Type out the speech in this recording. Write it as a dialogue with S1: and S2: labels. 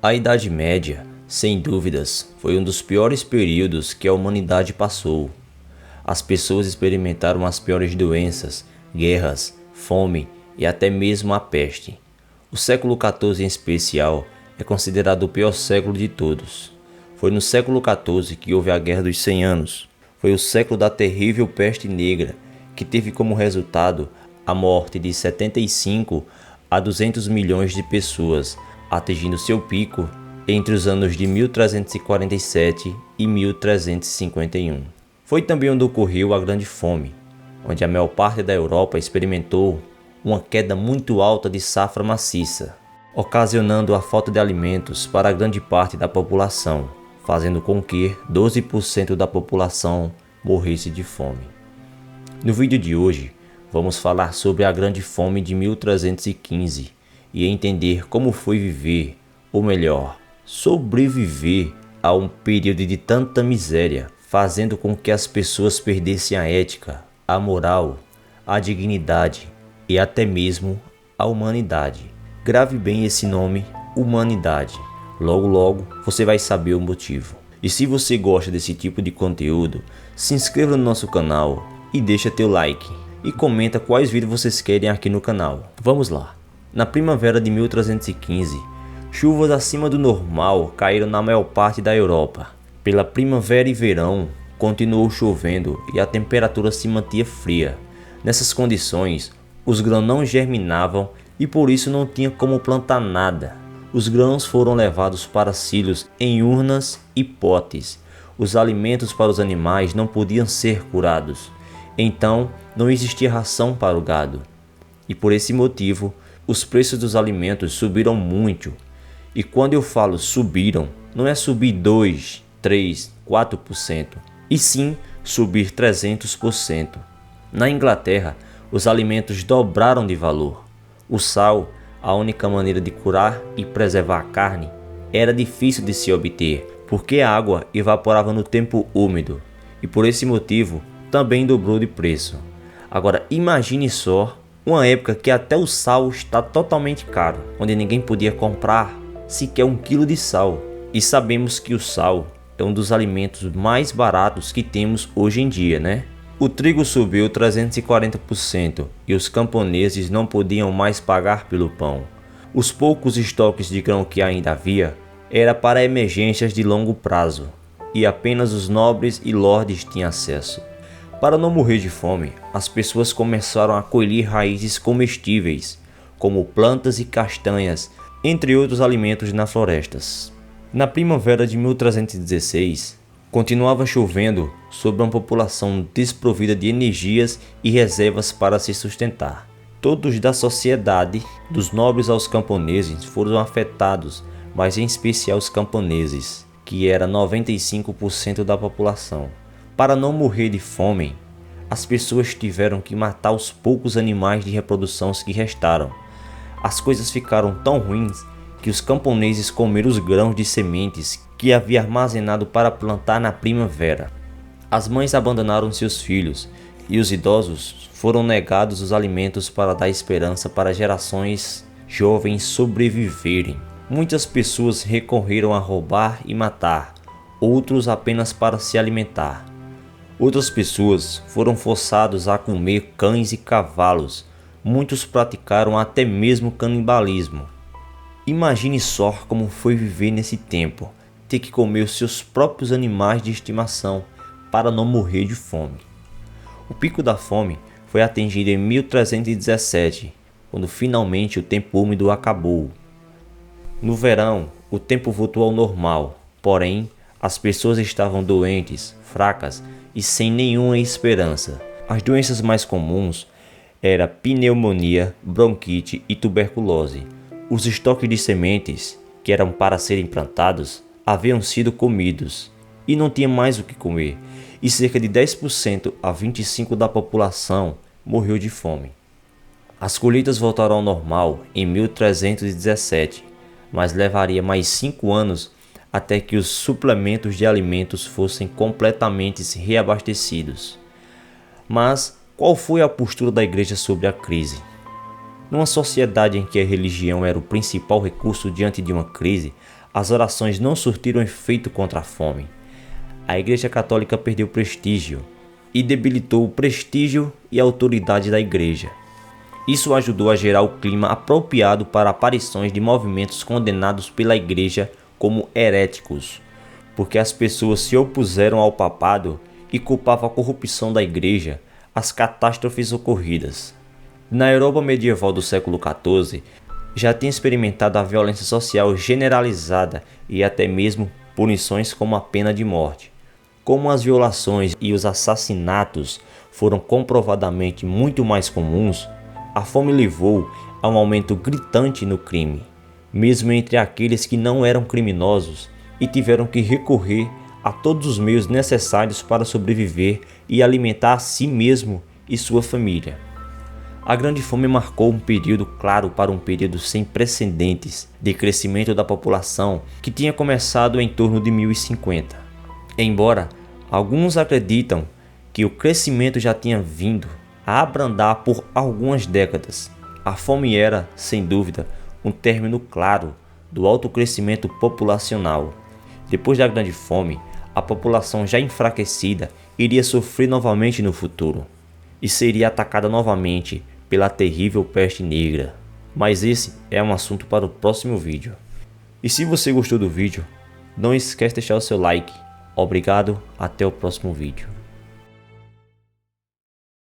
S1: A Idade Média, sem dúvidas, foi um dos piores períodos que a humanidade passou. As pessoas experimentaram as piores doenças, guerras, fome e até mesmo a peste. O século XIV em especial é considerado o pior século de todos. Foi no século XIV que houve a Guerra dos 100 Anos. Foi o século da terrível peste negra, que teve como resultado a morte de 75 a 200 milhões de pessoas, atingindo seu pico entre os anos de 1347 e 1351. Foi também onde ocorreu a Grande Fome, onde a maior parte da Europa experimentou uma queda muito alta de safra maciça, ocasionando a falta de alimentos para grande parte da população, fazendo com que 12% da população morresse de fome. No vídeo de hoje, vamos falar sobre a Grande Fome de 1315 e entender como foi viver, ou melhor, sobreviver a um período de tanta miséria, fazendo com que as pessoas perdessem a ética, a moral, a dignidade e até mesmo a humanidade. Grave bem esse nome, humanidade. Logo logo você vai saber o motivo. E se você gosta desse tipo de conteúdo, se inscreva no nosso canal e deixa teu like. E comenta quais vídeos vocês querem aqui no canal. Vamos lá. Na primavera de 1315, chuvas acima do normal caíram na maior parte da Europa. Pela primavera e verão, continuou chovendo e a temperatura se mantinha fria. Nessas condições, os grãos não germinavam e por isso não tinha como plantar nada. Os grãos foram levados para silos em urnas e potes. Os alimentos para os animais não podiam ser curados. Então, não existia ração para o gado. E por esse motivo, os preços dos alimentos subiram muito. E quando eu falo subiram, não é subir 2, 3, 4%, e sim subir 300%. Na Inglaterra, os alimentos dobraram de valor. O sal, a única maneira de curar e preservar a carne, era difícil de se obter, porque a água evaporava no tempo úmido. E por esse motivo, também dobrou de preço. Agora imagine só uma época que até o sal está totalmente caro, onde ninguém podia comprar sequer 1 quilo de sal. E sabemos que o sal é um dos alimentos mais baratos que temos hoje em dia, né? O trigo subiu 340% e os camponeses não podiam mais pagar pelo pão. Os poucos estoques de grão que ainda havia era para emergências de longo prazo e apenas os nobres e lordes tinham acesso. Para não morrer de fome, as pessoas começaram a colher raízes comestíveis, como plantas e castanhas, entre outros alimentos nas florestas. Na primavera de 1316, continuava chovendo sobre uma população desprovida de energias e reservas para se sustentar. Todos da sociedade, dos nobres aos camponeses, foram afetados, mas em especial os camponeses, que era 95% da população. Para não morrer de fome, as pessoas tiveram que matar os poucos animais de reprodução que restaram. As coisas ficaram tão ruins que os camponeses comeram os grãos de sementes que havia armazenado para plantar na primavera. As mães abandonaram seus filhos e os idosos foram negados os alimentos para dar esperança para gerações jovens sobreviverem. Muitas pessoas recorreram a roubar e matar, outros apenas para se alimentar. Outras pessoas foram forçadas a comer cães e cavalos. Muitos praticaram até mesmo canibalismo. Imagine só como foi viver nesse tempo, ter que comer os seus próprios animais de estimação para não morrer de fome. O pico da fome foi atingido em 1317, quando finalmente o tempo úmido acabou. No verão, o tempo voltou ao normal, porém, as pessoas estavam doentes, fracas e sem nenhuma esperança. As doenças mais comuns eram pneumonia, bronquite e tuberculose. Os estoques de sementes, que eram para serem plantados, haviam sido comidos e não tinha mais o que comer, e cerca de 10% a 25% da população morreu de fome. As colheitas voltaram ao normal em 1317, mas levaria mais 5 anos até que os suplementos de alimentos fossem completamente reabastecidos. Mas qual foi a postura da igreja sobre a crise? Numa sociedade em que a religião era o principal recurso diante de uma crise, as orações não surtiram efeito contra a fome. A Igreja Católica perdeu prestígio e debilitou o prestígio e a autoridade da Igreja. Isso ajudou a gerar o clima apropriado para aparições de movimentos condenados pela Igreja como heréticos, porque as pessoas se opuseram ao papado e culpavam a corrupção da Igreja, as catástrofes ocorridas. Na Europa medieval do século XIV, já tinha experimentado a violência social generalizada e até mesmo punições como a pena de morte. Como as violações e os assassinatos foram comprovadamente muito mais comuns, a fome levou a um aumento gritante no crime, mesmo entre aqueles que não eram criminosos e tiveram que recorrer a todos os meios necessários para sobreviver e alimentar a si mesmo e sua família. A Grande Fome marcou um período claro para um período sem precedentes de crescimento da população que tinha começado em torno de 1050. Embora alguns acreditam que o crescimento já tinha vindo a abrandar por algumas décadas, a fome era, sem dúvida, um término claro do alto crescimento populacional. Depois da Grande Fome, a população já enfraquecida iria sofrer novamente no futuro e seria atacada novamente pela terrível peste negra. Mas esse é um assunto para o próximo vídeo. E se você gostou do vídeo, não esquece de deixar o seu like. Obrigado, até o próximo vídeo.